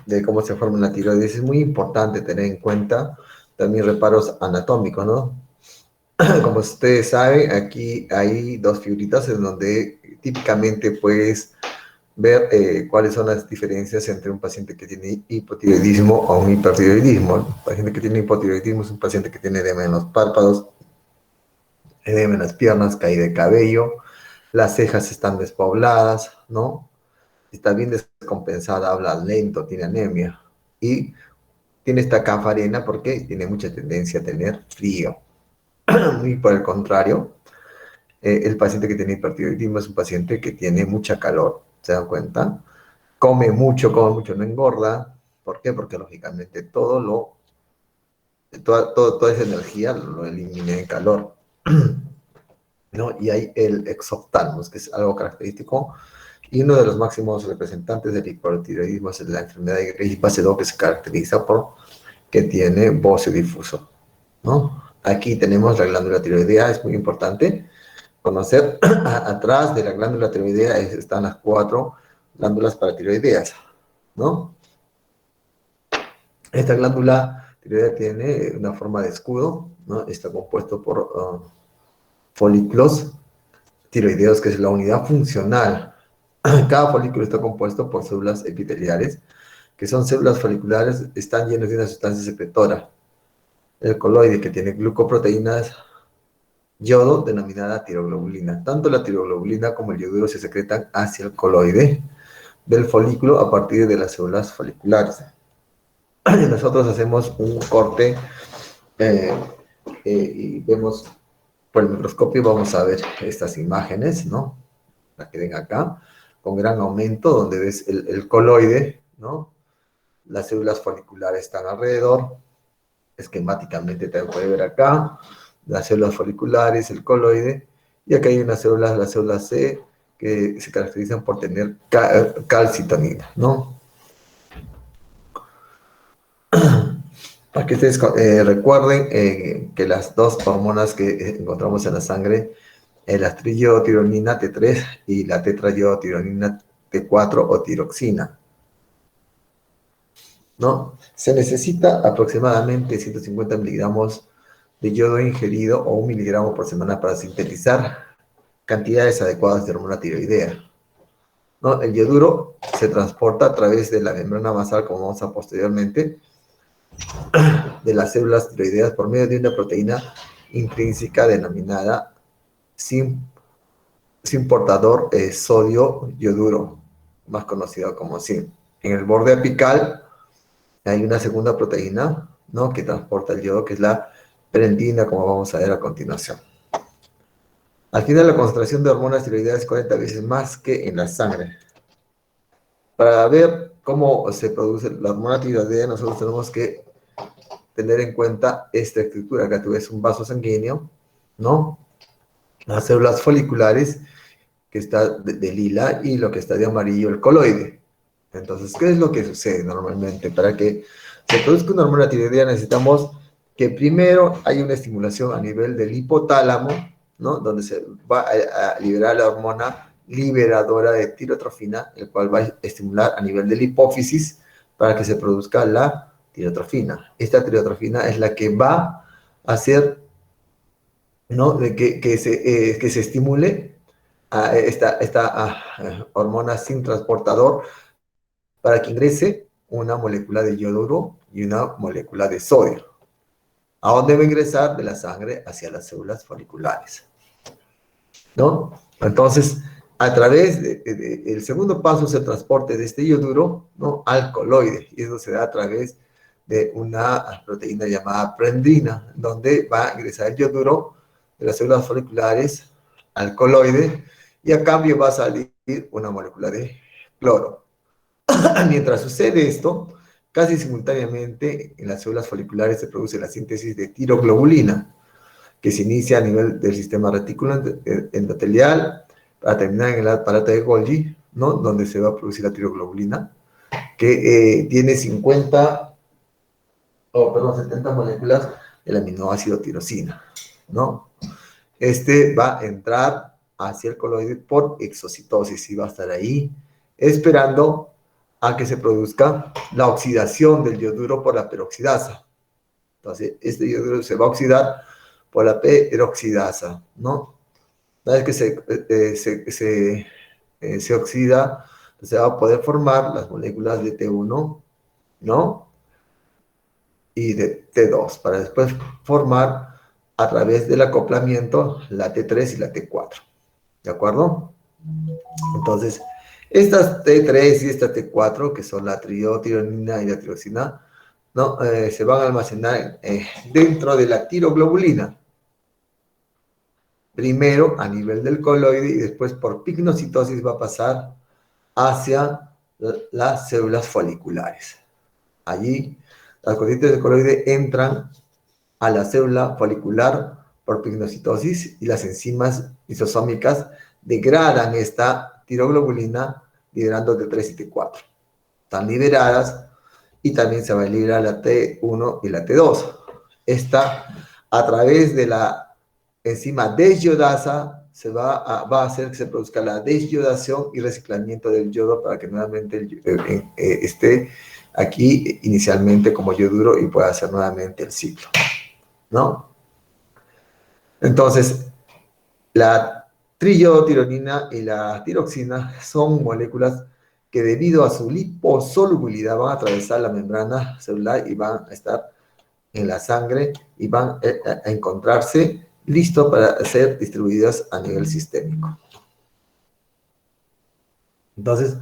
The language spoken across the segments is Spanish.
de cómo se forma la tiroides, es muy importante tener en cuenta también reparos anatómicos, ¿no? Como ustedes saben, aquí hay dos figuritas en donde típicamente puedes ver cuáles son las diferencias entre un paciente que tiene hipotiroidismo o un hipertiroidismo. El paciente que tiene hipotiroidismo es un paciente que tiene edema en los párpados, edema en las piernas, caída de cabello, las cejas están despobladas, ¿no? Está bien descompensada, habla lento, tiene anemia. Y tiene esta cafarena porque tiene mucha tendencia a tener frío. Y por el contrario, el paciente que tiene hipertiroidismo es un paciente que tiene mucha calor, ¿se dan cuenta? Come mucho, no engorda. ¿Por qué? Porque lógicamente toda esa energía lo elimina en calor, ¿no? Y hay el exoptalmos, que es algo característico, y uno de los máximos representantes del hipotiroidismo es la enfermedad de Graves-Basedow, que se caracteriza por que tiene bocio difuso, ¿no? Aquí tenemos la glándula tiroidea, es muy importante conocer. Atrás de la glándula tiroidea están las 4 glándulas paratiroideas, ¿no? Esta glándula tiroidea tiene una forma de escudo, ¿no? Está compuesto por folículos tiroideos, que es la unidad funcional. Cada folículo está compuesto por células epiteliales, que son células foliculares, están llenas de una sustancia secretora, el coloide, que tiene glucoproteínas yodo, denominada tiroglobulina. Tanto la tiroglobulina como el yoduro se secretan hacia el coloide del folículo a partir de las células foliculares. Nosotros hacemos un corte eh, y vemos por el microscopio, vamos a ver estas imágenes, ¿no? La que ven acá, con gran aumento, donde ves el coloide, ¿no? Las células foliculares están alrededor, esquemáticamente te puede ver acá, las células foliculares, el coloide, y acá hay unas células, las células C, que se caracterizan por tener calcitonina, ¿no? Para que ustedes recuerden que las dos hormonas que encontramos en la sangre, la triiotironina T3 y la tetraiodtironina T4 o tiroxina, ¿no? Se necesita aproximadamente 150 miligramos de yodo ingerido o 1 miligramo por semana para sintetizar cantidades adecuadas de hormona tiroidea, ¿no? El yoduro se transporta a través de la membrana basal, como vamos a posteriormente, de las células tiroideas por medio de una proteína intrínseca denominada sin portador sodio yoduro, más conocido como SIM. En el borde apical hay una segunda proteína, ¿no?, que transporta el yodo, que es la prendina, como vamos a ver a continuación. Al final, la concentración de hormonas tiroideas es 40 veces más que en la sangre. Para ver cómo se produce la hormona tiroidea, nosotros tenemos que tener en cuenta esta estructura. Acá tú ves un vaso sanguíneo, ¿no? Las células foliculares, que está de lila, y lo que está de amarillo, el coloide. Entonces, ¿qué es lo que sucede normalmente? Para que se produzca una hormona tiroidea necesitamos que primero hay una estimulación a nivel del hipotálamo, ¿no?, donde se va a liberar la hormona liberadora de tirotrofina, el cual va a estimular a nivel de la hipófisis para que se produzca la tirotrofina. Esta tirotrofina es la que va a hacer, ¿no?, de que se estimule a esta hormona sin transportador para que ingrese una molécula de yoduro y una molécula de sodio. ¿A dónde va a ingresar? De la sangre hacia las células foliculares, ¿no? Entonces, a través del segundo paso es el transporte de este yoduro, ¿no?, al coloide, y eso se da a través de una proteína llamada prendina, donde va a ingresar el yoduro de las células foliculares al coloide, y a cambio va a salir una molécula de cloro. Mientras sucede esto, casi simultáneamente en las células foliculares se produce la síntesis de tiroglobulina, que se inicia a nivel del sistema retículo endotelial para terminar en el aparato de Golgi, ¿no?, donde se va a producir la tiroglobulina, que tiene 70 moléculas del aminoácido tirosina, ¿no? Este va a entrar hacia el coloide por exocitosis y va a estar ahí esperando a que se produzca la oxidación del yoduro por la peroxidasa. Entonces, este yoduro se va a oxidar por la peroxidasa, ¿no? Una vez que se oxida, se va a poder formar las moléculas de T1, ¿no? Y de T2, para después formar a través del acoplamiento la T3 y la T4, ¿de acuerdo? Entonces, estas T3 y esta T4, que son la triotironina y la tiroxina, ¿no? Se van a almacenar dentro de la tiroglobulina. Primero a nivel del coloide y después por pignocitosis va a pasar hacia las células foliculares. Allí, las corrientes del coloide entran a la célula folicular por pignocitosis y las enzimas lisosómicas degradan esta tiroglobulina liberando T3 y T4. Están liberadas y también se va a liberar la T1 y la T2. Esta, a través de la enzima desyodasa, va a hacer que se produzca la desyodación y reciclamiento del yodo para que nuevamente esté aquí inicialmente como yoduro y pueda hacer nuevamente el ciclo, ¿no? Entonces, la triotironina y la tiroxina son moléculas que debido a su liposolubilidad van a atravesar la membrana celular y van a estar en la sangre y van a encontrarse listos para ser distribuidas a nivel sistémico. Entonces,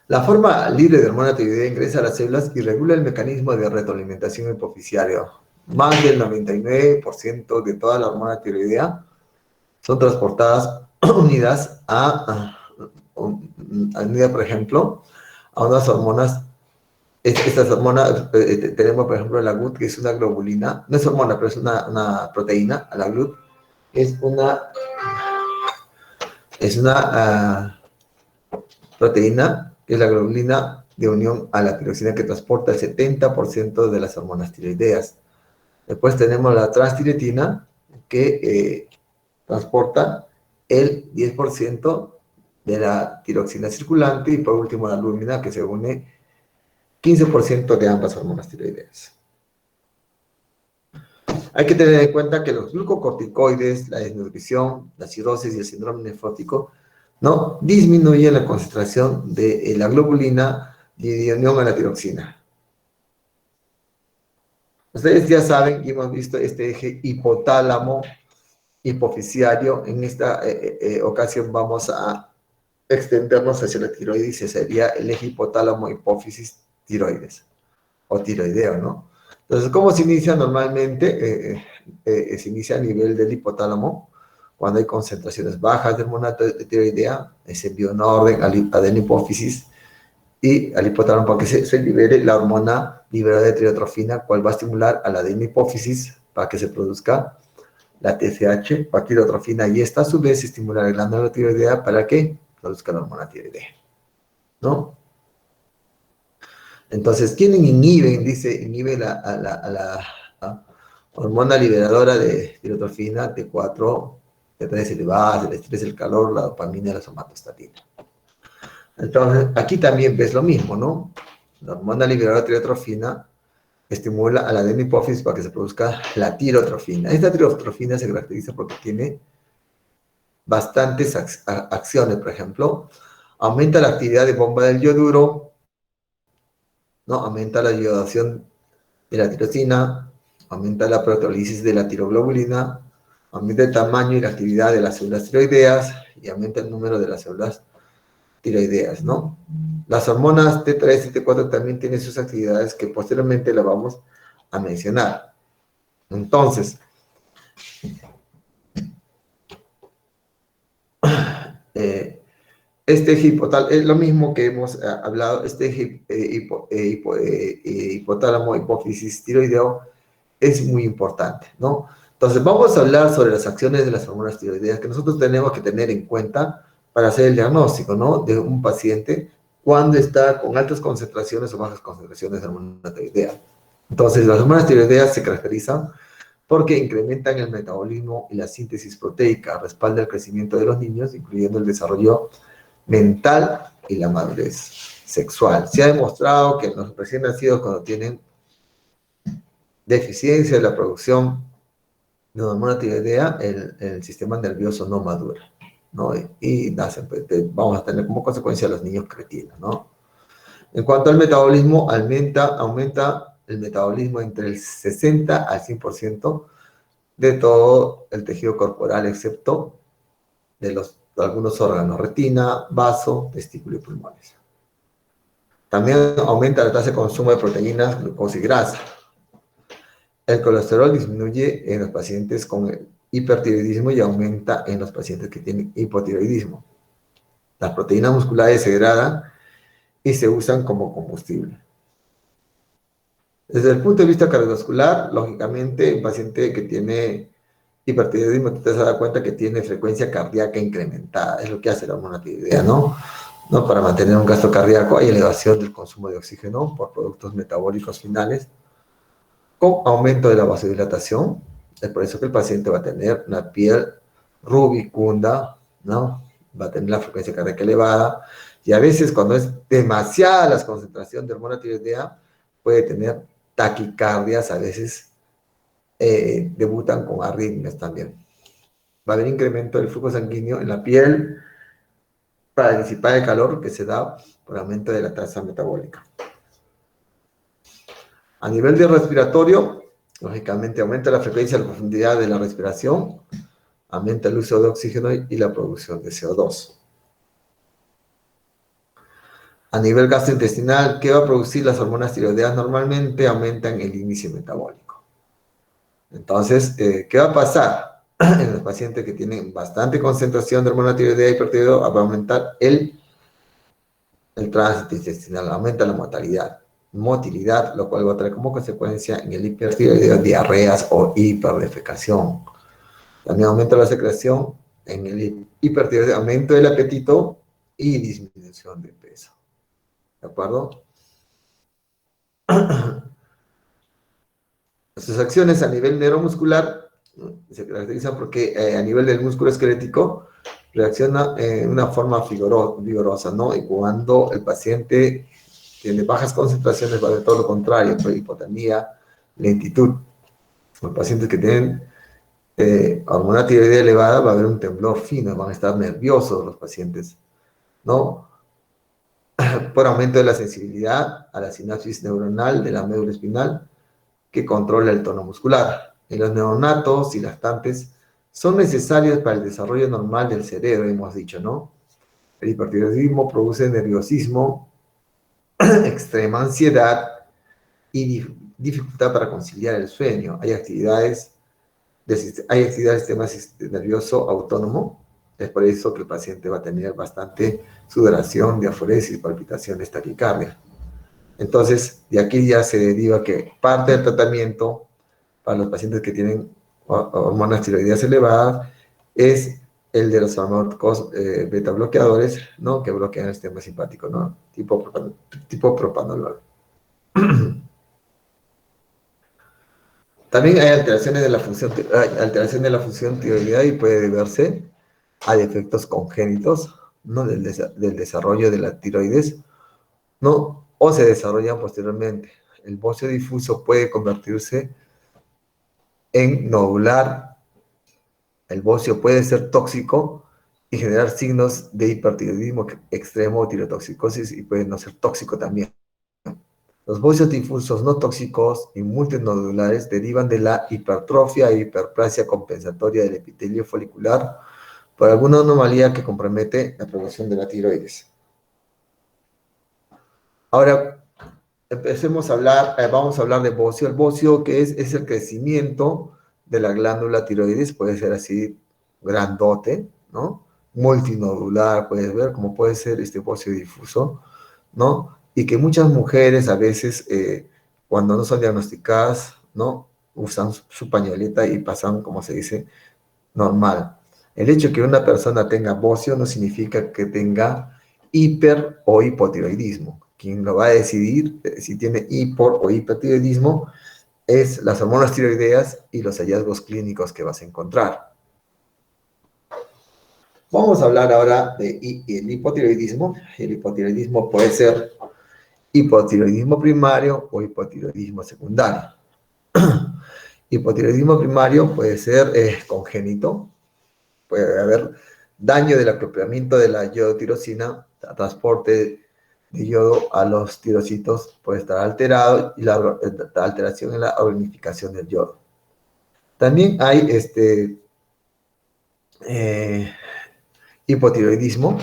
la forma libre de hormona tiroidea ingresa a las células y regula el mecanismo de retroalimentación hipoficiario. Más del 99% de toda la hormona tiroidea son transportadas unidas unidas, por ejemplo, a unas hormonas. Estas hormonas, tenemos por ejemplo la GLUT, que es una globulina, no es hormona, pero es una proteína, la GLUT, es una proteína, que es la globulina de unión a la tiroxina que transporta el 70% de las hormonas tiroideas. Después tenemos la transtiretina, que transporta el 10% de la tiroxina circulante, y por último la albúmina, que se une 15% de ambas hormonas tiroideas. Hay que tener en cuenta que los glucocorticoides, la desnutrición, la cirrosis y el síndrome nefrótico, ¿no?, disminuyen la concentración de la globulina de unión a la tiroxina. Ustedes ya saben y hemos visto este eje hipotálamo hipofisiario. En esta ocasión vamos a extendernos hacia la tiroides, y sería el eje hipotálamo hipófisis tiroides o tiroideo, ¿no? Entonces, ¿cómo se inicia normalmente? Se inicia a nivel del hipotálamo, cuando hay concentraciones bajas de hormona tiroidea, se envía una orden a la hipófisis y al hipotálamo para que se libere la hormona liberada de tirotrofina, cual va a estimular a la hipófisis para que se produzca la TSH, para tirotrofina, y esta a su vez estimula la glándula tiroidea para que produzca la hormona tiroidea, ¿no? Entonces, ¿quién inhibe? Dice, inhibe a la hormona liberadora de tirotrofina, T4, T3 elevadas, el estrés, el calor, la dopamina y la somatostatina. Entonces, aquí también ves lo mismo, ¿no? La hormona liberadora de tirotrofina estimula a la hipófisis para que se produzca la tirotrofina. Esta tirotrofina se caracteriza porque tiene bastantes acciones. Por ejemplo, aumenta la actividad de bomba del yoduro, ¿no? Aumenta la iodación de la tirosina, aumenta la proteólisis de la tiroglobulina, aumenta el tamaño y la actividad de las células tiroideas y aumenta el número de las células tiroideas, ¿no? Las hormonas T3 y T4 también tienen sus actividades que posteriormente las vamos a mencionar. Entonces, este eje hipotal es lo mismo que hemos hablado. Este eje hipotálamo hipófisis tiroideo es muy importante, ¿no? Entonces, vamos a hablar sobre las acciones de las hormonas tiroideas que nosotros tenemos que tener en cuenta para hacer el diagnóstico, ¿no?, de un paciente cuando está con altas concentraciones o bajas concentraciones de hormona tiroidea. Entonces, las hormonas tiroideas se caracterizan porque incrementan el metabolismo y la síntesis proteica, respalda el crecimiento de los niños, incluyendo el desarrollo mental y la madurez. sexual. Se ha demostrado que los recién nacidos, cuando tienen deficiencia de la producción de hormona tiroidea, el sistema nervioso no madura, ¿no? Y nacen, pues, vamos a tener como consecuencia a los niños cretinos, ¿no? En cuanto al metabolismo, aumenta el metabolismo entre el 60 al 100% de todo el tejido corporal, excepto de algunos órganos, retina, vaso, testículo y pulmones. También aumenta la tasa de consumo de proteínas, glucosa y grasa. El colesterol disminuye en los pacientes con hipertiroidismo y aumenta en los pacientes que tienen hipotiroidismo. Las proteínas musculares se degradan y se usan como combustible. Desde el punto de vista cardiovascular, lógicamente, un paciente que tiene hipertiroidismo, te das cuenta que tiene frecuencia cardíaca incrementada. Es lo que hace la hormona tiroidea, ¿no? Para mantener un gasto cardíaco hay elevación del consumo de oxígeno por productos metabólicos finales, con aumento de la vasodilatación. Es por eso que el paciente va a tener una piel rubicunda, ¿no? Va a tener la frecuencia cardíaca elevada, y a veces cuando es demasiada la concentración de hormona tiroidea, puede tener taquicardias, a veces debutan con arritmias también. Va a haber incremento del flujo sanguíneo en la piel para disipar el calor que se da por aumento de la tasa metabólica. A nivel de respiratorio, lógicamente aumenta la frecuencia y la profundidad de la respiración, aumenta el uso de oxígeno y la producción de CO2. A nivel gastrointestinal, ¿qué va a producir las hormonas tiroideas? Normalmente aumentan el índice metabólico. Entonces, ¿qué va a pasar? En los pacientes que tienen bastante concentración de hormona tiroidea y hipertiroideo, va a aumentar el tránsito intestinal, aumenta la motilidad, lo cual va a traer como consecuencia en el hipertiroideo diarreas o hiperdefecación. También aumenta la secreción en el hipertiroideo, aumento del apetito y disminución de peso. ¿De acuerdo? Sus acciones a nivel neuromuscular se caracterizan porque a nivel del músculo esquelético reacciona en una forma vigorosa, ¿no? Y cuando el paciente tiene bajas concentraciones va a haber todo lo contrario, hipotonía, lentitud. Los pacientes que tienen hormona tiroidea elevada va a haber un temblor fino, van a estar nerviosos los pacientes, ¿no? Por aumento de la sensibilidad a la sinapsis neuronal de la médula espinal, que controla el tono muscular. Y los neonatos y lactantes son necesarios para el desarrollo normal del cerebro, hemos dicho, ¿no? El hipertiroidismo produce nerviosismo, extrema ansiedad y dificultad para conciliar el sueño. Hay actividades del sistema nervioso autónomo. Es por eso que el paciente va a tener bastante sudoración, diaforesis, palpitaciones, taquicardia. Entonces, de aquí ya se deriva que parte del tratamiento para los pacientes que tienen hormonas tiroideas elevadas es el de los farmacos beta bloqueadores, ¿no? Que bloquean el sistema simpático, ¿no? Tipo propanolol. También hay alteraciones de la función tiroidea y puede deberse a defectos congénitos, ¿no? Del desarrollo de la tiroides, ¿no? O se desarrollan posteriormente. El bocio difuso puede convertirse en nodular. El bocio puede ser tóxico y generar signos de hipertiroidismo extremo o tirotoxicosis, y puede no ser tóxico también. Los bocios difusos no tóxicos y multinodulares derivan de la hipertrofia e hiperplasia compensatoria del epitelio folicular por alguna anomalía que compromete la producción de la tiroides. Ahora, vamos a hablar de bocio. El bocio, que es el crecimiento de la glándula tiroides, puede ser así grandote, ¿no? Multinodular, puedes ver, como puede ser este bocio difuso, ¿no? Y que muchas mujeres a veces, cuando no son diagnosticadas, ¿no? Usan su pañoleta y pasan, como se dice, normal. El hecho de que una persona tenga bocio no significa que tenga hiper o hipotiroidismo. Quien lo va a decidir si tiene hiper o hipotiroidismo es las hormonas tiroideas y los hallazgos clínicos que vas a encontrar. Vamos a hablar ahora de el hipotiroidismo. El hipotiroidismo puede ser hipotiroidismo primario o hipotiroidismo secundario. Hipotiroidismo primario puede ser congénito, puede haber daño del acoplamiento de la iodotirosina, transporte de yodo a los tirocitos puede estar alterado y la alteración en la organificación del yodo. También hay eh, hipotiroidismo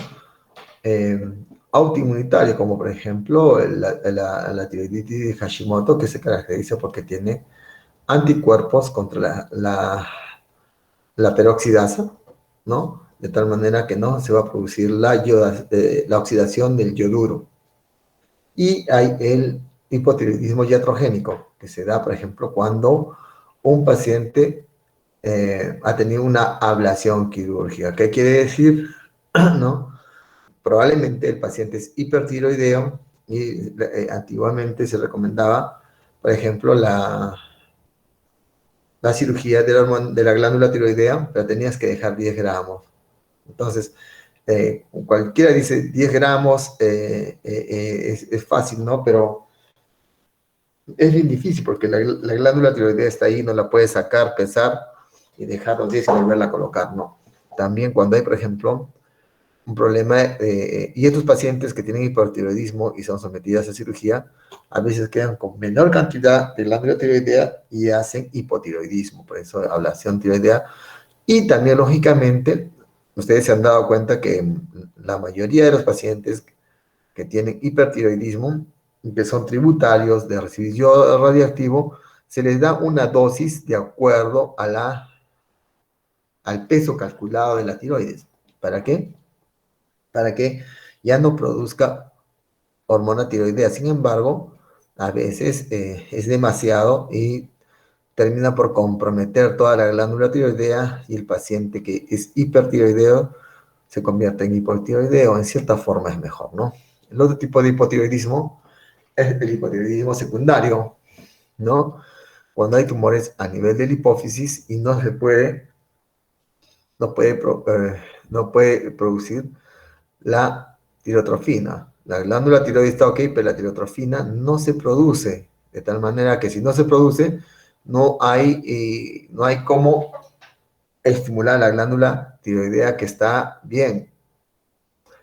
eh, autoinmunitario, como por ejemplo la tiroiditis de Hashimoto, que se caracteriza porque tiene anticuerpos contra la peroxidasa, ¿no? De tal manera que no se va a producir la oxidación del yoduro. Y hay el hipotiroidismo iatrogénico, que se da, por ejemplo, cuando un paciente ha tenido una ablación quirúrgica. ¿Qué quiere decir? ¿No? Probablemente el paciente es hipertiroideo y antiguamente se recomendaba, por ejemplo, la cirugía de la glándula tiroidea, pero tenías que dejar 10 gramos. Entonces, cualquiera dice 10 gramos es fácil, ¿no? Pero es bien difícil porque la glándula tiroidea está ahí, no la puedes sacar, pesar y dejar los 10 y volverla a colocar, ¿no? También cuando hay, por ejemplo, un problema, y estos pacientes que tienen hipotiroidismo y son sometidas a cirugía, a veces quedan con menor cantidad de glándula tiroidea y hacen hipotiroidismo, por eso ablación tiroidea. Y también, lógicamente, ustedes se han dado cuenta que la mayoría de los pacientes que tienen hipertiroidismo, que son tributarios de recibir yodo radioactivo, se les da una dosis de acuerdo al peso calculado de la tiroides. ¿Para qué? Para que ya no produzca hormona tiroidea. Sin embargo, a veces es demasiado y termina por comprometer toda la glándula tiroidea y el paciente que es hipertiroideo se convierte en hipotiroideo. En cierta forma es mejor, ¿no? El otro tipo de hipotiroidismo es el hipotiroidismo secundario, ¿no? Cuando hay tumores a nivel de la hipófisis y no puede, no puede producir la tirotrofina. La glándula tiroides está ok, pero la tirotrofina no se produce, de tal manera que si no se produce, no hay cómo estimular la glándula tiroidea que está bien.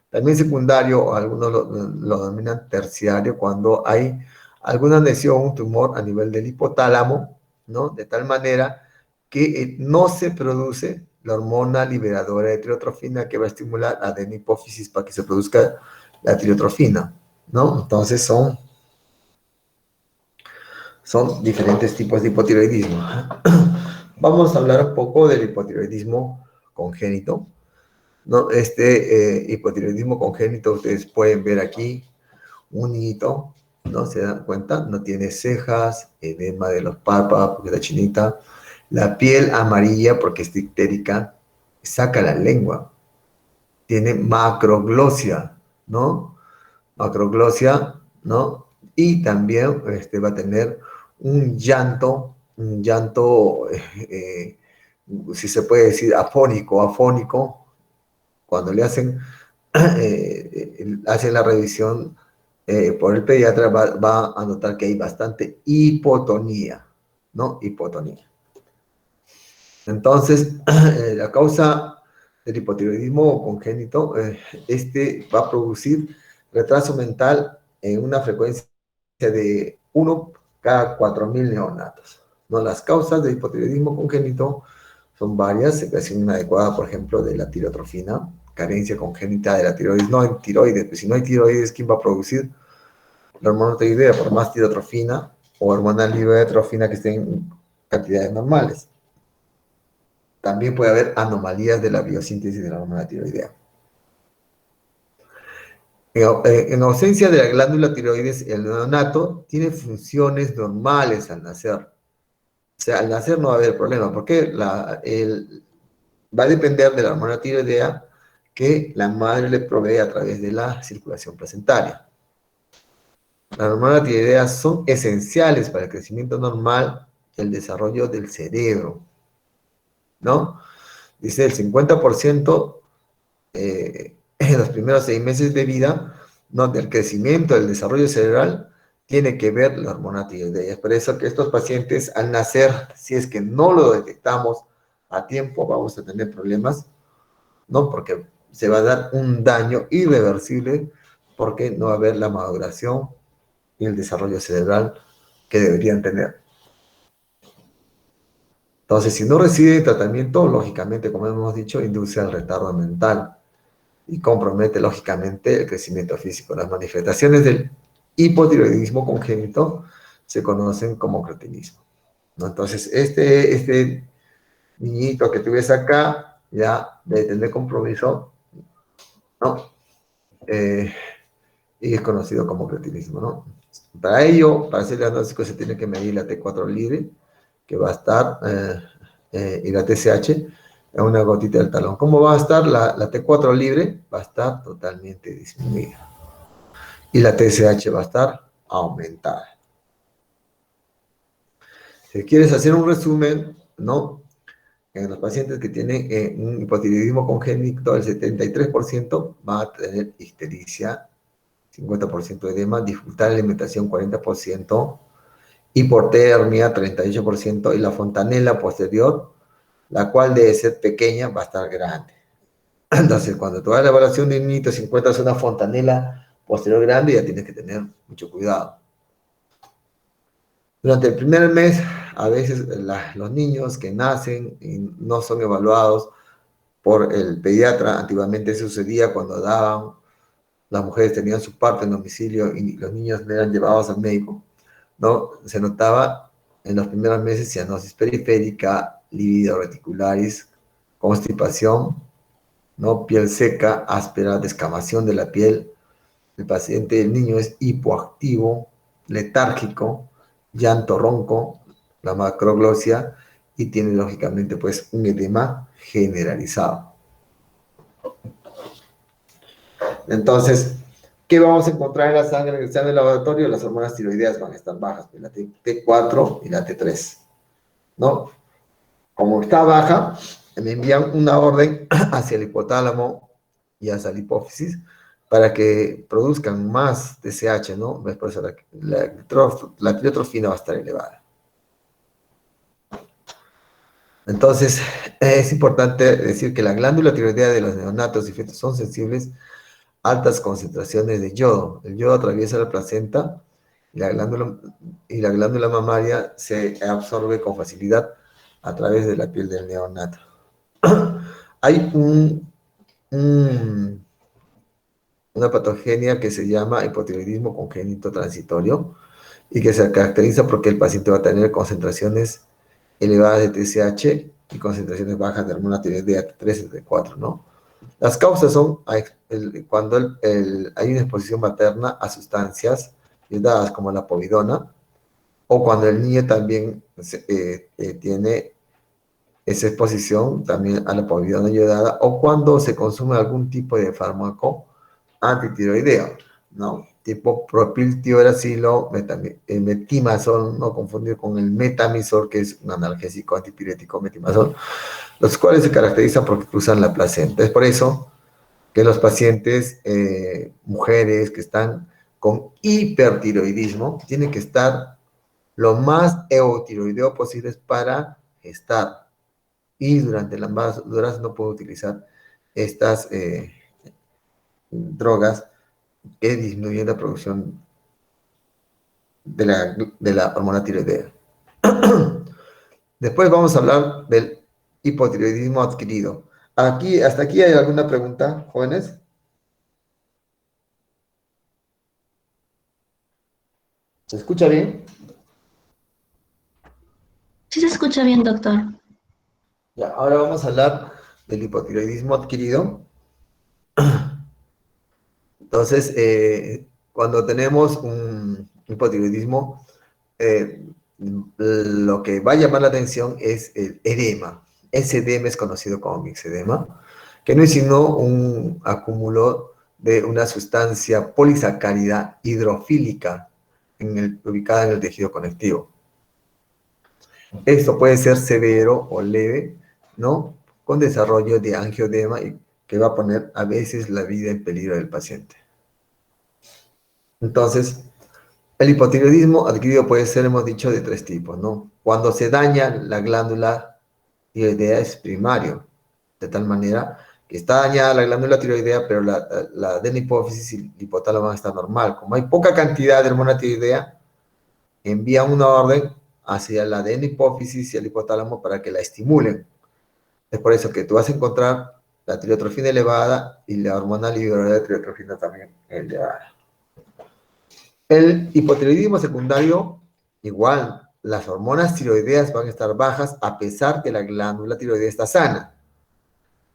También secundario, algunos lo denominan terciario, cuando hay alguna lesión, un tumor a nivel del hipotálamo, ¿no? De tal manera que no se produce la hormona liberadora de tirotrofina que va a estimular a la hipófisis para que se produzca la tirotrofina, ¿no? Entonces son diferentes tipos de hipotiroidismo. Vamos a hablar un poco del hipotiroidismo congénito, ¿no? Hipotiroidismo congénito, ustedes pueden ver aquí un hito, ¿no? ¿Se dan cuenta? No tiene cejas, edema de los párpados porque está chinita, la piel amarilla porque es ictérica, saca la lengua, tiene macroglosia, ¿no? Macroglosia, ¿no? Y también va a tener un llanto, si se puede decir, afónico, cuando le hacen la revisión por el pediatra, va a notar que hay bastante hipotonía, ¿no? Hipotonía. Entonces, la causa del hipotiroidismo congénito, va a producir retraso mental en una frecuencia de 1 cada 4.000 neonatos, ¿no? Las causas del hipotiroidismo congénito son varias, secreción inadecuada, por ejemplo, de la tirotrofina, carencia congénita de la tiroides, no en tiroides, pues si no hay tiroides, ¿quién va a producir la hormona tiroidea? Por más tirotrofina o hormona libetrofina que estén en cantidades normales. También puede haber anomalías de la biosíntesis de la hormona tiroidea. En ausencia de la glándula tiroides, el neonato tiene funciones normales al nacer. O sea, al nacer no va a haber problema, porque va a depender de la hormona tiroidea que la madre le provee a través de la circulación placentaria. Las hormonas tiroideas son esenciales para el crecimiento normal y el desarrollo del cerebro, ¿no? Dice el 50% en los primeros 6 meses de vida, ¿no? Del crecimiento, del desarrollo cerebral, tiene que ver la hormona tiroidea. Es por eso que estos pacientes al nacer, si es que no lo detectamos a tiempo, vamos a tener problemas, ¿no? Porque se va a dar un daño irreversible porque no va a haber la maduración y el desarrollo cerebral que deberían tener. Entonces, si no recibe tratamiento, lógicamente, como hemos dicho, induce al retardo mental y compromete, lógicamente, el crecimiento físico. Las manifestaciones del hipotiroidismo congénito se conocen como cretinismo, ¿no? Entonces, este niñito que tú ves acá ya debe tener compromiso, ¿no? Eh, y es conocido como cretinismo, ¿no? Para ello, para hacer el diagnóstico se tiene que medir la T4 libre, que va a estar, y la TSH, en una gotita del talón. ¿Cómo va a estar la T4 libre? Va a estar totalmente disminuida. Y la TSH va a estar aumentada. Si quieres hacer un resumen, ¿no? En los pacientes que tienen un hipotiroidismo congénito, el 73% va a tener ictericia, 50% edema, dificultad de alimentación 40%, hipotermia 38% y la fontanela posterior, la cual debe ser pequeña, va a estar grande. Entonces, cuando tú hagas la evaluación de un niñito, si encuentras una fontanela posterior grande, ya tienes que tener mucho cuidado. Durante el primer mes, a veces los niños que nacen y no son evaluados por el pediatra, antiguamente sucedía cuando las mujeres tenían su parto en domicilio y los niños no eran llevados al médico, ¿no? Se notaba en los primeros meses cianosis periférica, livido reticularis, constipación, ¿no? Piel seca, áspera, descamación de la piel. El paciente, el niño es hipoactivo, letárgico, llanto ronco, la macroglosia y tiene lógicamente pues un edema generalizado. Entonces, ¿qué vamos a encontrar en la sangre? En el examen de laboratorio, las hormonas tiroideas van a estar bajas, la T4 y la T3, ¿no? Como está baja, me envían una orden hacia el hipotálamo y hacia la hipófisis para que produzcan más TSH, ¿no? Por eso la tirotrofina va a estar elevada. Entonces, es importante decir que la glándula tiroidea de los neonatos y fetos son sensibles a altas concentraciones de yodo. El yodo atraviesa la placenta y la glándula mamaria se absorbe con facilidad a través de la piel del neonato. Hay una patogenia que se llama hipotiroidismo congénito transitorio y que se caracteriza porque el paciente va a tener concentraciones elevadas de TSH y concentraciones bajas de hormona tiroidea T3 y T4, ¿no? Las causas son cuando hay una exposición materna a sustancias dadas como la povidona o cuando el niño también tiene esa exposición también a la povidona iodada o cuando se consume algún tipo de fármaco antitiroideo, ¿no? Tipo propiltioracilo, metimazol, no confundir con el metamizol, que es un analgésico antipirético, metimazol, los cuales se caracterizan porque cruzan la placenta. Es por eso que los pacientes, mujeres que están con hipertiroidismo, tienen que estar lo más eutiroideo posibles para gestar. Y durante el embarazo no puedo utilizar estas drogas que disminuyen la producción de la hormona tiroidea. Después vamos a hablar del hipotiroidismo adquirido. ¿Hasta aquí hay alguna pregunta, jóvenes? ¿Se escucha bien? Sí se escucha bien, doctor. Ya, ahora vamos a hablar del hipotiroidismo adquirido. Entonces, cuando tenemos un hipotiroidismo, eh, lo que va a llamar la atención es el edema. Ese edema es conocido como mixedema, que no es sino un acúmulo de una sustancia polisacárida hidrofílica ubicada en el tejido conectivo. Esto puede ser severo o leve, ¿no? Con desarrollo de angioedema que va a poner a veces la vida en peligro del paciente. Entonces, el hipotiroidismo adquirido puede ser, hemos dicho, de tres tipos, ¿no? Cuando se daña la glándula tiroidea es primario, de tal manera que está dañada la glándula tiroidea, pero la adenopófisis y el hipotálamo van a estar normal. Como hay poca cantidad de hormona tiroidea, envía una orden hacia la adenopófisis y el hipotálamo para que la estimulen. Es por eso que tú vas a encontrar la tireotrofina elevada y la hormona liberadora de tireotrofina también elevada. El hipotiroidismo secundario, igual, las hormonas tiroideas van a estar bajas a pesar que la glándula tiroidea está sana.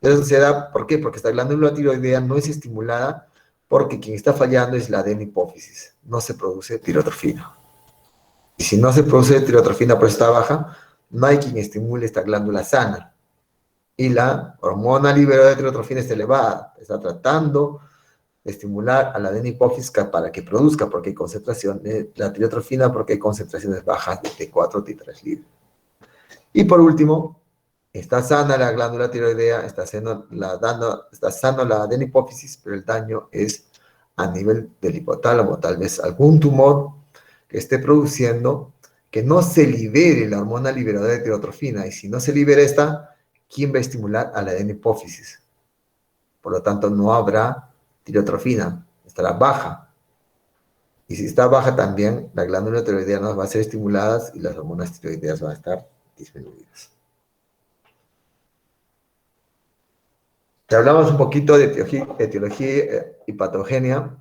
Eso se da, ¿por qué? Porque esta glándula tiroidea no es estimulada porque quien está fallando es la adenopófisis. No se produce tireotrofina. Y si no se produce tireotrofina pero está baja, no hay quien estimule esta glándula sana. Y la hormona liberadora de tireotrofina está elevada. Está tratando estimular a la adenopófisis para que produzca, porque hay concentración de la tireotrofina, porque hay concentraciones bajas de T4, T3 libre. Y por último, está sana la glándula tiroidea, está sana la adenopófisis, pero el daño es a nivel del hipotálamo, tal vez algún tumor que esté produciendo que no se libere la hormona liberadora de tireotrofina, y si no se libera esta, ¿quién va a estimular a la adenopófisis? Por lo tanto, no habrá tireotrofina, estará baja. Y si está baja también, la glándula tiroidea no va a ser estimulada y las hormonas tiroideas van a estar disminuidas. Te hablamos un poquito de etiología y patogenia,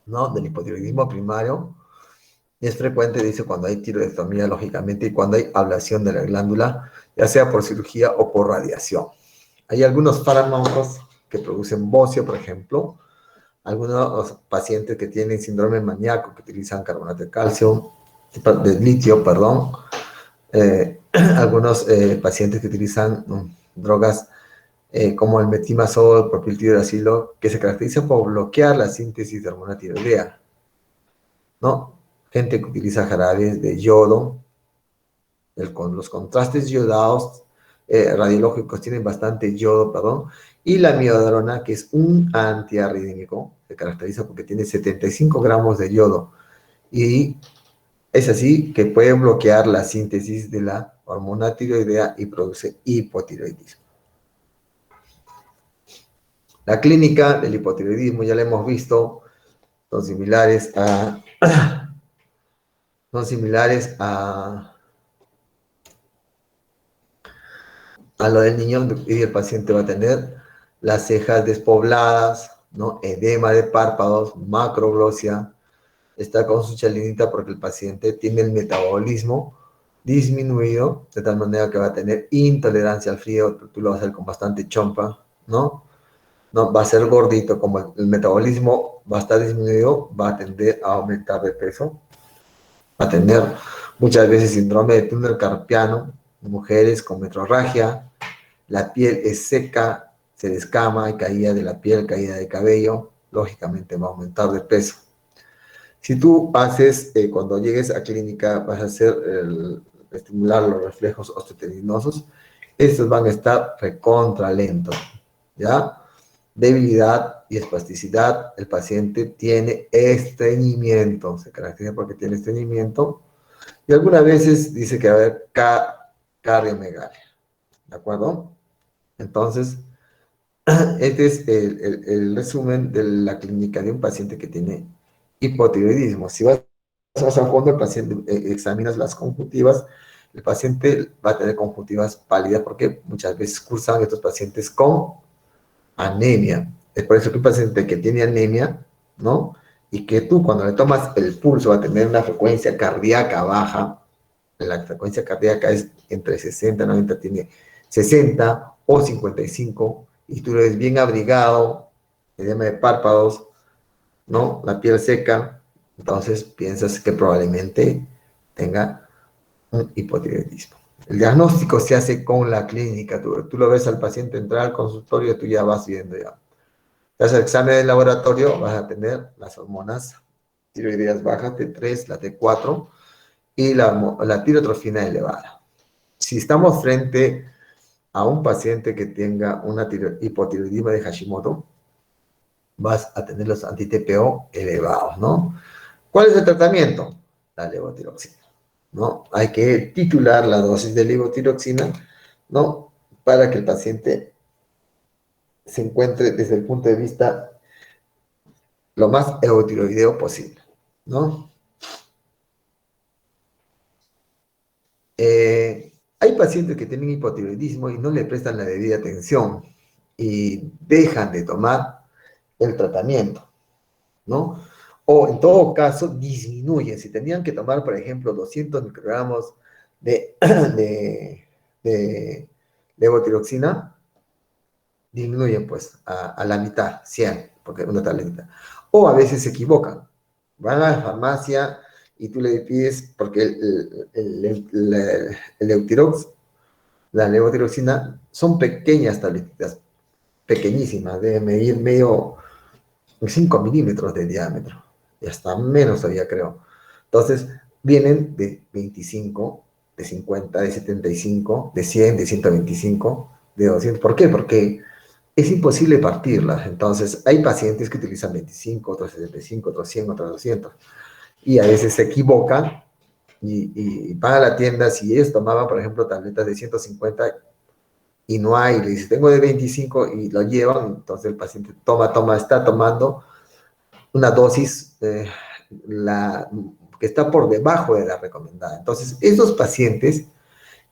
¿no? Del hipotiroidismo primario. Es frecuente, dice, cuando hay tiroidectomía, lógicamente, y cuando hay ablación de la glándula, ya sea por cirugía o por radiación. Hay algunos fármacos que producen bocio, por ejemplo, algunos pacientes que tienen síndrome maníaco, que utilizan carbonato de calcio, de litio, perdón, algunos pacientes que utilizan drogas como el metimazol, propiltiuracilo, que se caracterizan por bloquear la síntesis de hormona tiroidea, ¿no? Gente que utiliza jarabes de yodo, con los contrastes yodados radiológicos tienen bastante yodo, perdón, y la amiodarona, que es un antiarritmíco, se caracteriza porque tiene 75 gramos de yodo, y es así que puede bloquear la síntesis de la hormona tiroidea y produce hipotiroidismo. La clínica del hipotiroidismo, ya la hemos visto, son similares a lo del niño, y el paciente va a tener las cejas despobladas, ¿no? Edema de párpados, macroglosia, está con su chalinita porque el paciente tiene el metabolismo disminuido, de tal manera que va a tener intolerancia al frío, tú lo vas a hacer con bastante chompa, ¿no? No, va a ser gordito, como el metabolismo va a estar disminuido, va a tender a aumentar de peso, va a tener muchas veces síndrome de túnel carpiano, mujeres con metrorragia, la piel es seca, se descama, hay caída de la piel, caída de cabello, lógicamente va a aumentar de peso. Si tú haces, cuando llegues a clínica, vas a estimular los reflejos osteoteninosos, estos van a estar recontra lentos, ¿ya? Debilidad y espasticidad, el paciente tiene estreñimiento, se caracteriza porque tiene estreñimiento, y algunas veces dice que va a haber cardiomegalia, ¿de acuerdo? Entonces, este es el resumen de la clínica de un paciente que tiene hipotiroidismo. Si vas a fondo, el paciente examinas las conjuntivas, el paciente va a tener conjuntivas pálidas porque muchas veces cursan estos pacientes con anemia. Es por eso que un paciente que tiene anemia, ¿no? Y que tú cuando le tomas el pulso va a tener una frecuencia cardíaca baja, la frecuencia cardíaca es entre 60 y 90, tiene 60 o 55, y tú lo ves bien abrigado, edema de párpados, ¿no? La piel seca, entonces piensas que probablemente tenga un hipotiroidismo. El diagnóstico se hace con la clínica, tú lo ves al paciente entrar al consultorio, tú ya vas viendo ya. Tras el examen de laboratorio vas a tener las hormonas tiroideas bajas, T3, la T4, y la tirotrofina elevada. Si estamos frente a un paciente que tenga una hipotiroidismo de Hashimoto, vas a tener los anti-TPO elevados, ¿no? ¿Cuál es el tratamiento? La levotiroxina, ¿no? Hay que titular la dosis de levotiroxina, ¿no? Para que el paciente se encuentre desde el punto de vista lo más eutiroideo posible, ¿no? Hay pacientes que tienen hipotiroidismo y no le prestan la debida atención y dejan de tomar el tratamiento, ¿no? O en todo caso disminuyen. Si tenían que tomar, por ejemplo, 200 microgramos de, de levotiroxina, disminuyen pues a la mitad, 100, porque es una tabletita. O a veces se equivocan. Van a la farmacia y tú le pides, porque el Eutirox, la levotiroxina, son pequeñas tabletitas, pequeñísimas, deben medir medio 5 milímetros de diámetro, y hasta menos todavía creo. Entonces, vienen de 25, de 50, de 75, de 100, de 125, de 200. ¿Por qué? Porque es imposible partirlas. Entonces, hay pacientes que utilizan 25, otros 75, otros 100, otros 200. Y a veces se equivocan y van a la tienda. Si ellos tomaban, por ejemplo, tabletas de 150 y no hay, le dicen, tengo de 25 y lo llevan, entonces el paciente está tomando una dosis que está por debajo de la recomendada. Entonces, esos pacientes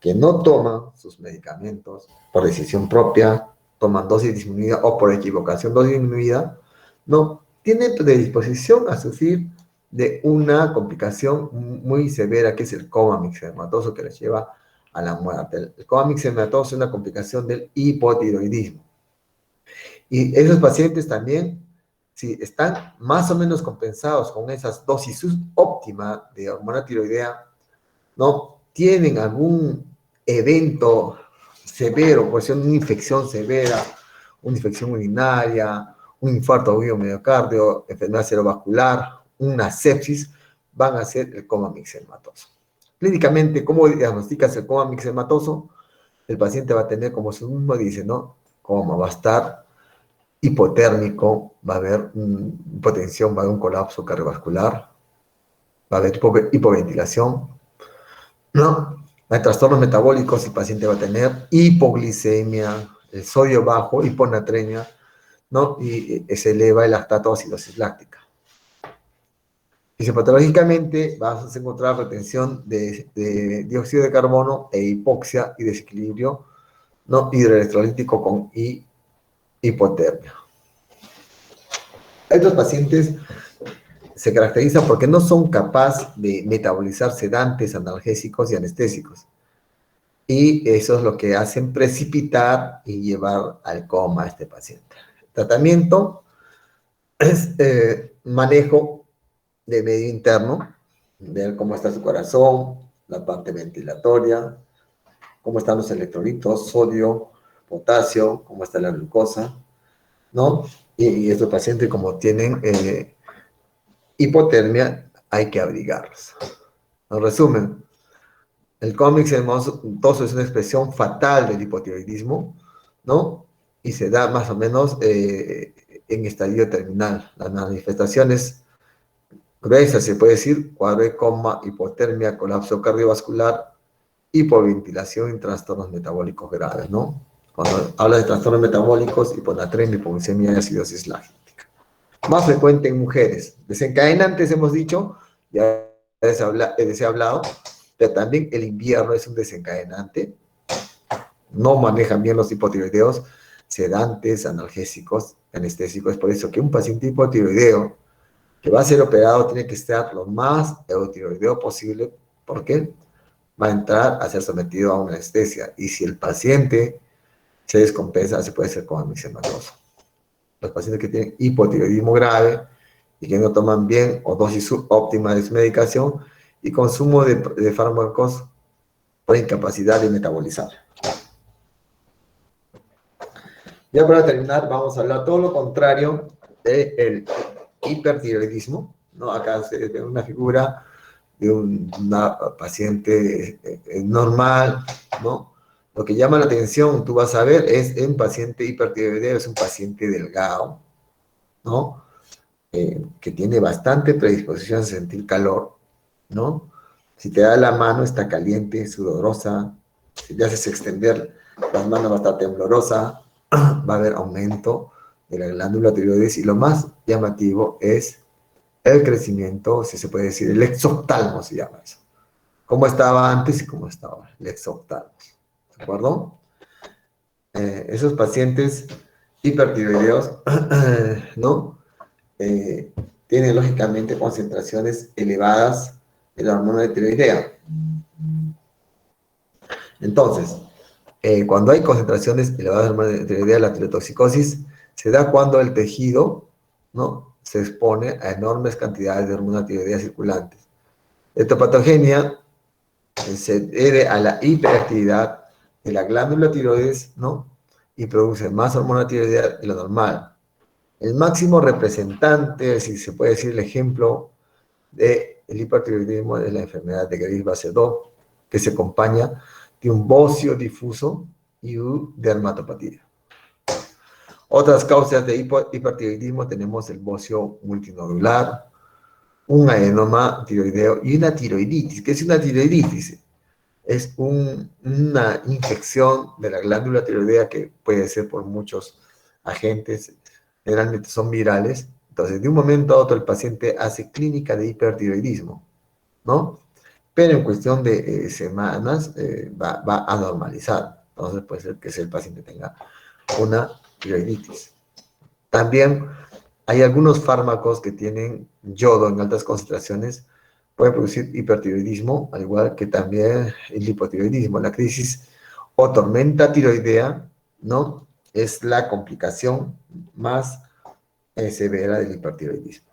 que no toman sus medicamentos por decisión propia, toman dosis disminuida o por equivocación dosis disminuida, no tienen predisposición a sufrir de una complicación muy severa que es el coma mixedematoso que les lleva a la muerte. El coma mixedematoso es una complicación del hipotiroidismo. Y esos pacientes también, si están más o menos compensados con esas dosis óptimas de hormona tiroidea, ¿no? Tienen algún evento severo, puede ser una infección severa, una infección urinaria, un infarto agudo miocardio, enfermedad cerebrovascular, una sepsis, van a ser el coma mixedematoso. Clínicamente, ¿cómo diagnosticas el coma mixedematoso? El paciente va a tener, como su mismo dice, ¿no? Coma, va a estar hipotérmico, va a haber hipotensión, va a haber un colapso cardiovascular, va a haber hipoventilación, ¿no? Hay trastornos metabólicos, el paciente va a tener hipoglicemia, el sodio bajo, hiponatremia, ¿no? Y se eleva el lactato o acidosis láctica. Fisiopatológicamente vas a encontrar retención de dióxido de carbono e hipoxia y desequilibrio, ¿no? Hidroelectrolítico con hipotermia. Estos pacientes se caracterizan porque no son capaces de metabolizar sedantes, analgésicos y anestésicos. Y eso es lo que hacen precipitar y llevar al coma a este paciente. El tratamiento es manejo de medio interno, ver cómo está su corazón, la parte ventilatoria, cómo están los electrolitos, sodio, potasio, cómo está la glucosa, ¿no? Y estos pacientes, como tienen hipotermia, hay que abrigarlos. En resumen, el cómic hermoso es una expresión fatal del hipotiroidismo, ¿no? Y se da más o menos en estadio terminal. Las manifestaciones gruesas, se puede decir, cuadro de coma, hipotermia, colapso cardiovascular, hipoventilación y trastornos metabólicos graves, ¿no? Cuando habla de trastornos metabólicos, hiponatremia, hipoglucemia y acidosis láctica. Más frecuente en mujeres. Desencadenantes, hemos dicho, ya les he hablado, pero también el invierno es un desencadenante. No manejan bien los hipotiroideos, sedantes, analgésicos, anestésicos. Es por eso que un paciente hipotiroideo que va a ser operado tiene que estar lo más eutiroideo posible, porque va a entrar a ser sometido a una anestesia. Y si el paciente se descompensa, se puede hacer coma mixedematoso. Los pacientes que tienen hipotiroidismo grave y que no toman bien o dosis óptima de su medicación y consumo de fármacos por incapacidad de metabolizar. Ya para terminar, vamos a hablar todo lo contrario del hipertiroidismo, ¿no? Acá se ve una figura de una paciente normal, ¿no? Lo que llama la atención, tú vas a ver, es en paciente hipertiroideo, es un paciente delgado, ¿no? Que tiene bastante predisposición a sentir calor, ¿no? Si te da la mano, está caliente, sudorosa. Si te haces extender las manos, va a estar temblorosa. Va a haber aumento de la glándula tiroides. Y lo más llamativo es el crecimiento, si se puede decir, el exoptalmo se llama eso. ¿Cómo estaba antes y cómo está ahora? El exoptalmo. ¿De acuerdo? Esos pacientes hipertiroideos, ¿no? Eh, tienen lógicamente concentraciones elevadas de la hormona de tiroidea. Entonces, cuando hay concentraciones elevadas de hormona de tiroidea, la tirotoxicosis se da cuando el tejido, ¿no?, se expone a enormes cantidades de hormona tiroidea circulantes. Esta patogenia se debe a la hiperactividad de la glándula tiroides, ¿no?, y produce más hormona tiroidea de lo normal. El máximo representante, si se puede decir el ejemplo del hipertiroidismo, es la enfermedad de Graves-Basedow, que se acompaña de un bocio difuso y una dermatopatía. Otras causas de hipertiroidismo tenemos el bocio multinodular, un adenoma tiroideo y una tiroiditis. ¿Qué es una tiroiditis? Es una infección de la glándula tiroidea que puede ser por muchos agentes, generalmente son virales. Entonces, de un momento a otro, el paciente hace clínica de hipertiroidismo, ¿no? Pero en cuestión de semanas va a normalizar. Entonces, puede ser que el paciente tenga una tiroiditis. También hay algunos fármacos que tienen yodo en altas concentraciones, pueden producir hipertiroidismo, al igual que también el hipotiroidismo. La crisis o tormenta tiroidea, ¿no?, es la complicación más severa del hipertiroidismo.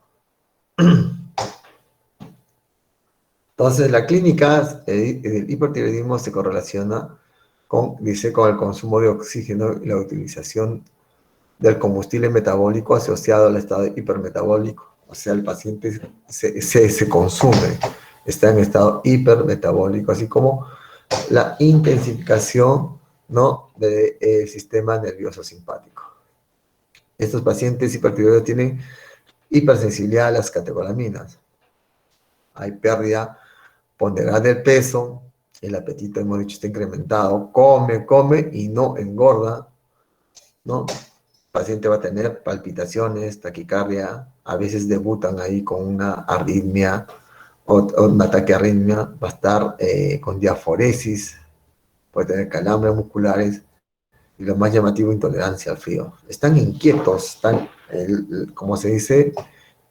Entonces, la clínica del hipertiroidismo se correlaciona con el consumo de oxígeno y la utilización del combustible metabólico asociado al estado hipermetabólico. O sea, el paciente se consume, está en estado hipermetabólico, así como la intensificación, ¿no?, del sistema nervioso simpático. Estos pacientes hipertiroideos tienen hipersensibilidad a las catecolaminas. Hay pérdida ponderada del peso, el apetito, hemos dicho, está incrementado, come y no engorda, ¿no? El paciente va a tener palpitaciones, taquicardia, a veces debutan ahí con una arritmia o un ataque arritmia, va a estar con diaforesis, puede tener calambres musculares y lo más llamativo, intolerancia al frío. Están inquietos, están, como se dice,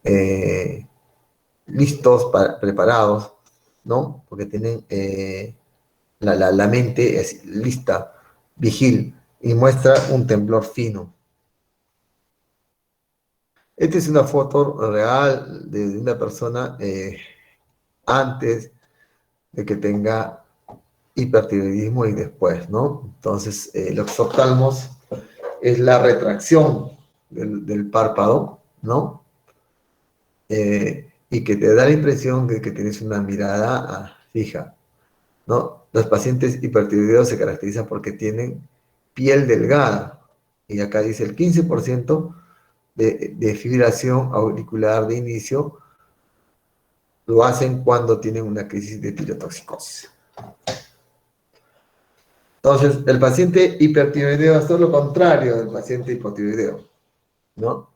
eh, listos, preparados, ¿no? Porque tienen la mente es lista, vigil, y muestra un temblor fino. Esta es una foto real de una persona antes de que tenga hipertiroidismo y después, ¿no? Entonces, los oftalmos es la retracción del párpado, ¿no? Y que te da la impresión de que tienes una mirada fija, ¿no? Los pacientes hipertiroideos se caracterizan porque tienen piel delgada, y acá dice el 15% de fibrilación auricular de inicio lo hacen cuando tienen una crisis de tirotoxicosis. Entonces, el paciente hipertiroideo es todo lo contrario del paciente hipotiroideo, ¿no?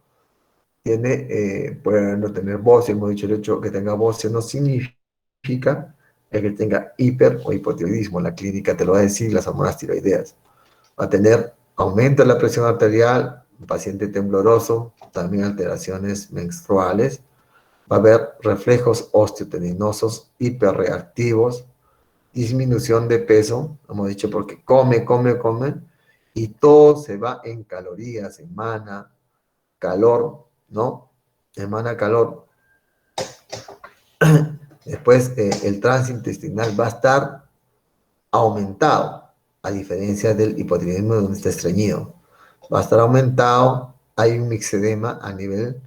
Puede no tener bocio, hemos dicho, el hecho de que tenga bocio no significa el que tenga hiper o hipotiroidismo. La clínica te lo va a decir, las hormonas tiroideas. Va a tener aumento de la presión arterial, un paciente tembloroso, también alteraciones menstruales, va a haber reflejos osteoteninosos hiperreactivos, disminución de peso, hemos dicho, porque come, y todo se va en calorías, emana calor, ¿no? Emana calor. Después, el tránsito intestinal va a estar aumentado, a diferencia del hipotiroidismo donde está estreñido. Va a estar aumentado, hay un mixedema a nivel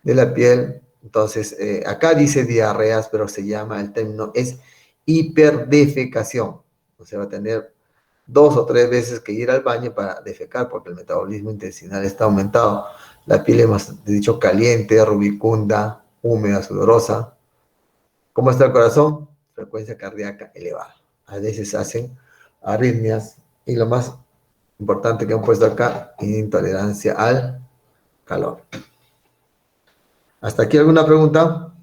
de la piel. Entonces, acá dice diarreas, pero se llama, el término es hiperdefecación. O sea, va a tener 2 o 3 veces que ir al baño para defecar, porque el metabolismo intestinal está aumentado. La piel, hemos dicho, caliente, rubicunda, húmeda, sudorosa. ¿Cómo está el corazón? Frecuencia cardíaca elevada. A veces hacen arritmias y lo más importante que han puesto acá, intolerancia al calor. ¿Hasta aquí alguna pregunta?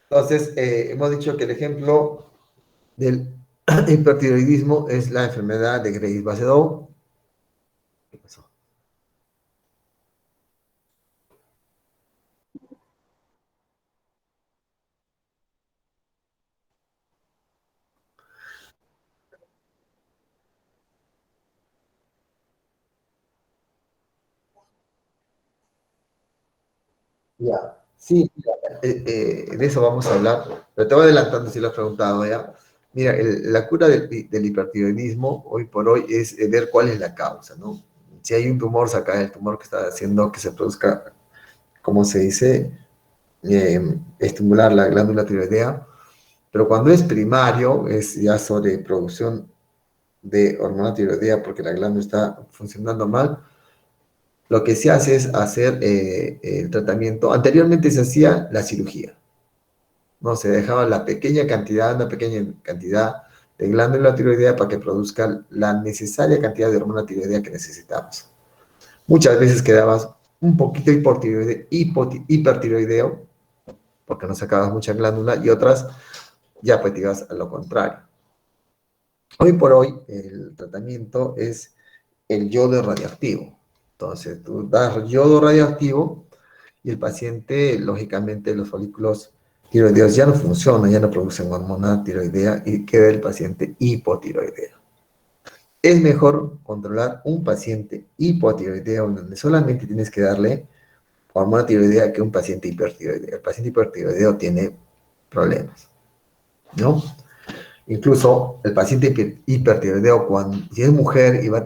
Entonces, hemos dicho que el ejemplo del hipertiroidismo es la enfermedad de Graves-Basedow. ¿Qué pasó? Ya, sí, mira, de eso vamos a hablar, pero te voy adelantando si lo has preguntado ya. Mira, la cura del hipertiroidismo hoy por hoy es ver cuál es la causa, ¿no? Si hay un tumor, sacar el tumor que está haciendo que se produzca, como se dice, estimular la glándula tiroidea, pero cuando es primario, es ya sobre producción de hormona tiroidea porque la glándula está funcionando mal. Lo que se hace es hacer el tratamiento. Anteriormente se hacía la cirugía, ¿no? Se dejaba una pequeña cantidad de glándula tiroidea para que produzca la necesaria cantidad de hormona tiroidea que necesitamos. Muchas veces quedabas un poquito hipertiroideo, porque no sacabas mucha glándula, y otras ya pues te ibas a lo contrario. Hoy por hoy el tratamiento es el yodo radioactivo. Entonces tú das yodo radioactivo y el paciente, lógicamente, los folículos tiroideos ya no funcionan, ya no producen hormona tiroidea y queda el paciente hipotiroideo. Es mejor controlar un paciente hipotiroideo donde solamente tienes que darle hormona tiroidea que un paciente hipertiroideo. El paciente hipertiroideo tiene problemas, ¿no? Incluso el paciente hipertiroideo, cuando, si es mujer y va a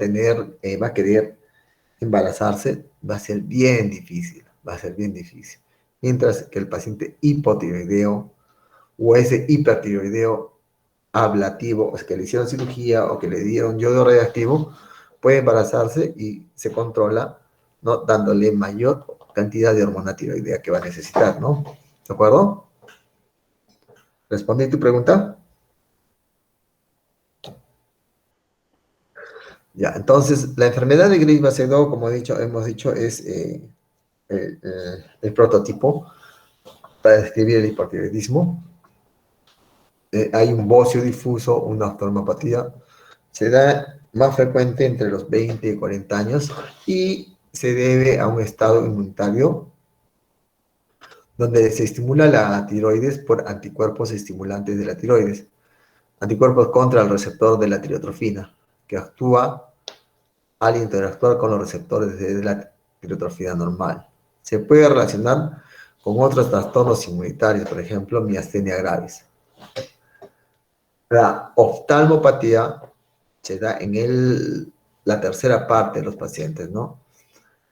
querer embarazarse, va a ser bien difícil, va a ser bien difícil. Mientras que el paciente hipotiroideo o ese hipertiroideo ablativo, o sea, que le hicieron cirugía o que le dieron yodo radioactivo, puede embarazarse y se controla, ¿no? Dándole mayor cantidad de hormona tiroidea que va a necesitar, ¿no? ¿De acuerdo? ¿Respondí tu pregunta? Ya, entonces, la enfermedad de Graves-Basedow, como hemos dicho, es el prototipo para describir el hipotiroidismo. Hay un bocio difuso, una oftalmopatía. Se da más frecuente entre los 20 y 40 años y se debe a un estado inmunitario donde se estimula la tiroides por anticuerpos estimulantes de la tiroides, anticuerpos contra el receptor de la tirotrofina, que actúa al interactuar con los receptores de la tirotrofina normal. Se puede relacionar con otros trastornos inmunitarios, por ejemplo, miastenia gravis. La oftalmopatía se da en la tercera parte de los pacientes, ¿no?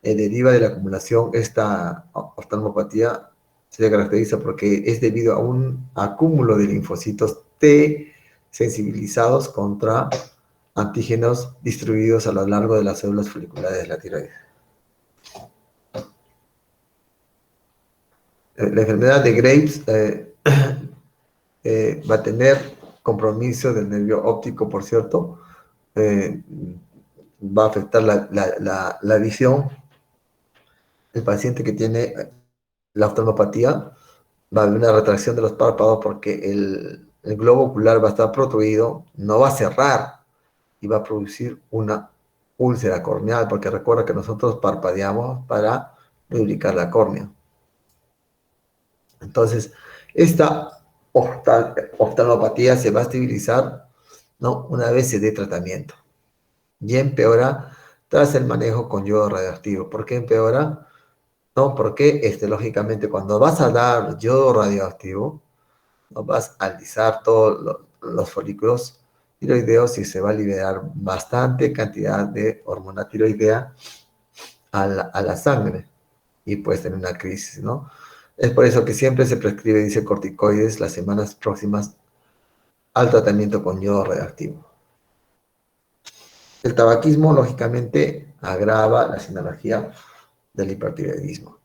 Deriva de la acumulación, esta oftalmopatía se caracteriza porque es debido a un acúmulo de linfocitos T sensibilizados contra antígenos distribuidos a lo largo de las células foliculares de la tiroides. La enfermedad de Graves va a tener compromiso del nervio óptico, por cierto, va a afectar la visión. El paciente que tiene la oftalmopatía va a haber una retracción de los párpados porque el globo ocular va a estar protruido, no va a cerrar y va a producir una úlcera corneal, porque recuerda que nosotros parpadeamos para lubricar la córnea. Entonces, esta oftalmopatía se va a estabilizar, ¿no? Una vez se dé tratamiento. Y empeora tras el manejo con yodo radioactivo. ¿Por qué empeora? No, porque lógicamente cuando vas a dar yodo radioactivo, no vas a alisar todos los folículos tiroideos y se va a liberar bastante cantidad de hormona tiroidea a la sangre y puedes tener una crisis, ¿no? Es por eso que siempre se prescribe, dice, corticoides las semanas próximas al tratamiento con yodo radioactivo. El tabaquismo, lógicamente, agrava la sinalgia del hipertiroidismo.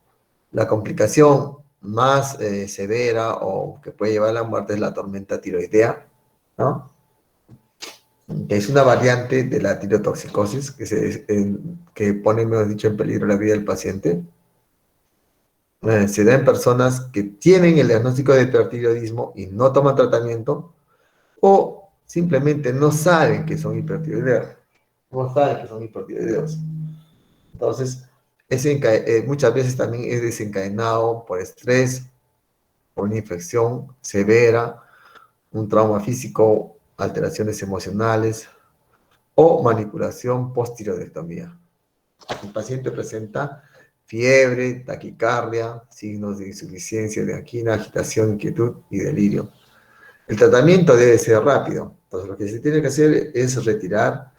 La complicación más severa o que puede llevar a la muerte es la tormenta tiroidea, ¿no? Que es una variante de la tirotoxicosis que pone, mejor dicho, en peligro la vida del paciente. Se da en personas que tienen el diagnóstico de hipertiroidismo y no toman tratamiento o simplemente no saben que son hipertiroideos. No saben que son hipertiroideos. Entonces, muchas veces también es desencadenado por estrés, por una infección severa, un trauma físico, alteraciones emocionales o manipulación post-tiroidectomía. El paciente presenta fiebre, taquicardia, signos de insuficiencia de angina, agitación, inquietud y delirio. El tratamiento debe ser rápido. Entonces, lo que se tiene que hacer es retirar,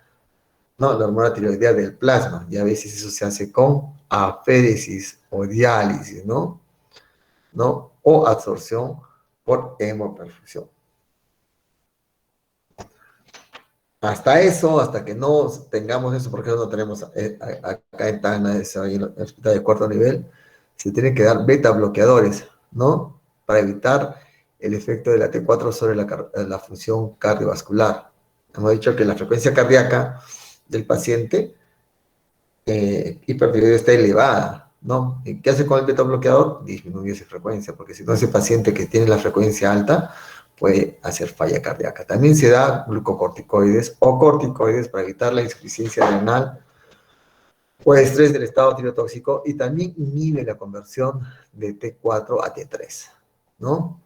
no, la hormona tiroidea del plasma. Y a veces eso se hace con aféresis o diálisis, ¿no? ¿No? O absorción por hemoperfusión. Hasta eso, hasta que no tengamos eso, porque no tenemos acá en Tacna, en el hospital de cuarto nivel, se tienen que dar beta bloqueadores, ¿no? Para evitar el efecto de la T4 sobre la función cardiovascular. Hemos dicho que la frecuencia cardíaca del paciente hipertiroideo está elevada, ¿no? ¿Y qué hace con el beta bloqueador? Disminuye esa frecuencia, porque si no, ese paciente que tiene la frecuencia alta puede hacer falla cardíaca. También se da glucocorticoides o corticoides para evitar la insuficiencia renal o estrés del estado tirotóxico y también inhibe la conversión de T4 a T3, ¿no?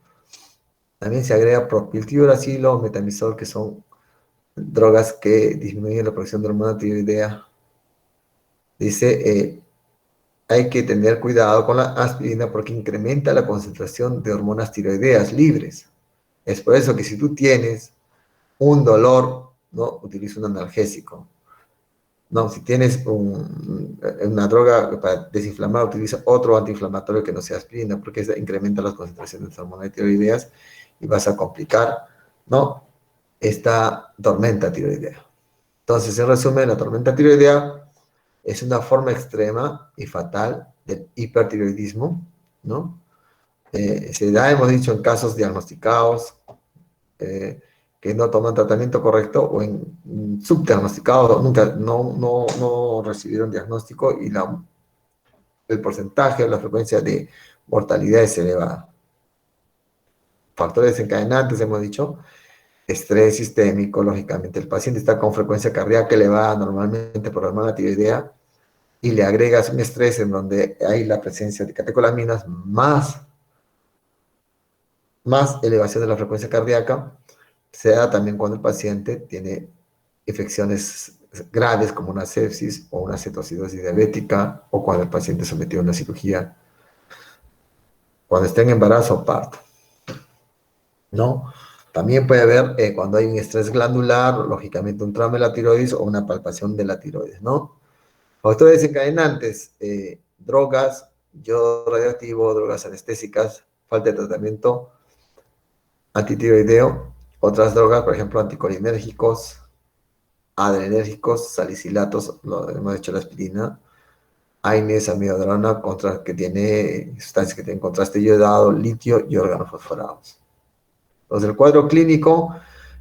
También se agrega propiltiuracilo o metamizol, que son drogas que disminuyen la producción de hormona tiroidea. Dice, hay que tener cuidado con la aspirina porque incrementa la concentración de hormonas tiroideas libres. Es por eso que si tú tienes un dolor, ¿no? Utiliza un analgésico. No, si tienes una droga para desinflamar, utiliza otro antiinflamatorio que no sea aspirina, porque eso incrementa las concentraciones de hormonas tiroideas y vas a complicar, ¿no? Esta tormenta tiroidea. Entonces, en resumen, la tormenta tiroidea es una forma extrema y fatal del hipertiroidismo, ¿no? Se da, hemos dicho, en casos diagnosticados, que no toman tratamiento correcto o en subdiagnosticados, nunca, no recibieron diagnóstico y el porcentaje o la frecuencia de mortalidad es elevada. Factores desencadenantes, hemos dicho, estrés sistémico, lógicamente. El paciente está con frecuencia cardíaca elevada normalmente por la hormona tiroidea y le agregas un estrés en donde hay la presencia de catecolaminas más elevación de la frecuencia cardíaca, se da también cuando el paciente tiene infecciones graves como una sepsis o una cetoacidosis diabética o cuando el paciente es sometido a una cirugía, cuando está en embarazo o parto, ¿no? También puede haber cuando hay un estrés glandular, lógicamente un trauma de la tiroides o una palpación de la tiroides, ¿no? Factores desencadenantes, drogas, yodo radioactivo, drogas anestésicas, falta de tratamiento antitiroideo, otras drogas, por ejemplo, anticolinérgicos, adrenérgicos, salicilatos, lo hemos dicho la aspirina, AINES, amiodarona, que tiene sustancias que tienen contraste iodado, litio y órganos fosforados. Entonces, el cuadro clínico,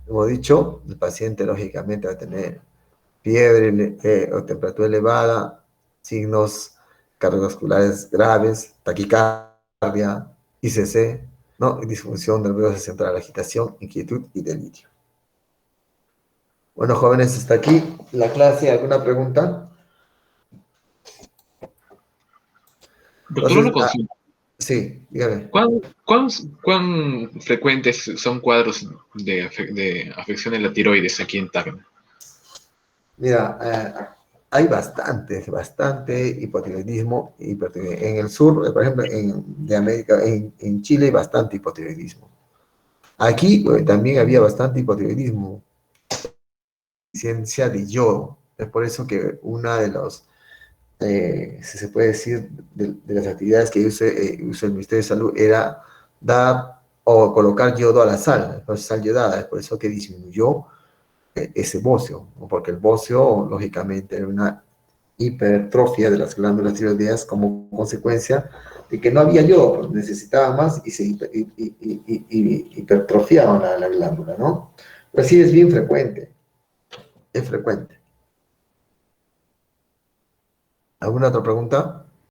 hemos dicho, el paciente lógicamente va a tener fiebre o temperatura elevada, signos cardiovasculares graves, taquicardia, ICC, ¿no? Y disfunción nerviosa central, agitación, inquietud y delirio. Bueno, jóvenes, hasta aquí la clase. ¿Alguna pregunta? Doctor, una Entonces, consulta. sí, dígame. ¿Cuán frecuentes son cuadros de afección en la tiroides aquí en Tacna? Mira, hay bastante hipotiroidismo, en el sur, por ejemplo, de América, en Chile hay bastante hipotiroidismo. Aquí también había bastante hipotiroidismo, deficiencia de yodo. Es por eso que una de los si se puede decir, de las actividades que hizo el Ministerio de Salud era dar o colocar yodo a la sal, entonces sal yodada, es por eso que disminuyó ese bocio, ¿no? Porque el bocio, lógicamente, era una hipertrofia de las glándulas tiroideas como consecuencia de que no había yodo, pues necesitaban más y se hipertrofiaban la glándula, ¿no? Pero sí es bien frecuente, es frecuente. ¿Alguna otra pregunta?